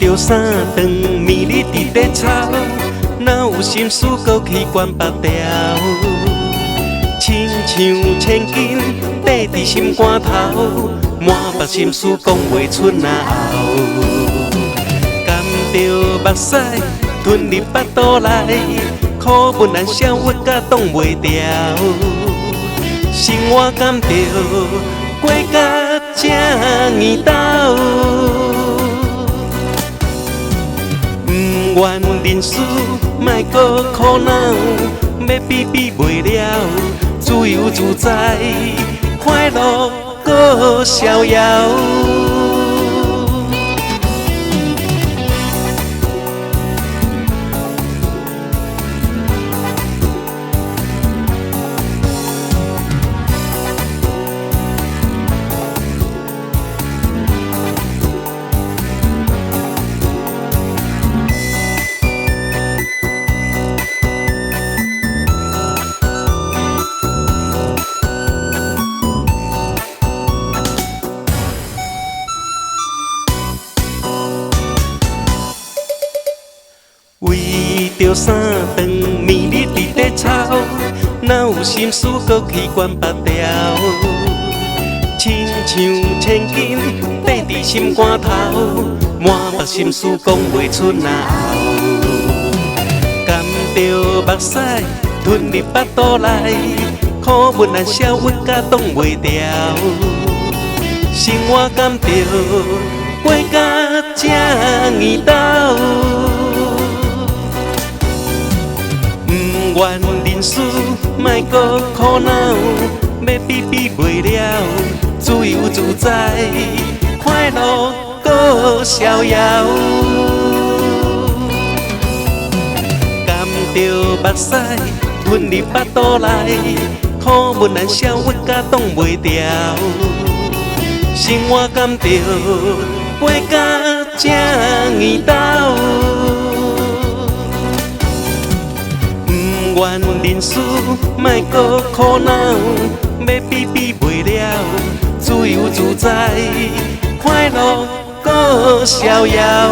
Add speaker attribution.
Speaker 1: 着三顿暝日伫地吵，哪有心思搁去管别条？亲像千斤块伫心肝头，满腹心思讲袂出哪后。甘着目屎吞入腹肚内，苦闷难消，郁甲挡袂掉。生活甘着过甲这年头，不愿人事莫搁苦恼，要比比袂了，自由自在，快乐搁逍遥。为着三顿暝日伫地吵，哪有心思搁去管别条？亲像千斤块伫心肝头，满腹心思讲袂出哪后。甘着目屎吞入腹肚内，苦闷难消，郁甲挡袂掉。生活甘着过甲这年头，不愿人事莫搁苦恼，要比比袂了，自由自在，快乐搁逍遥。甘着目屎吞入腹肚内，苦闷难消，郁甲挡袂掉。生活甘着过甲这年头，不愿人事莫搁苦恼，要比比袂了，自由自在，快乐搁逍遥。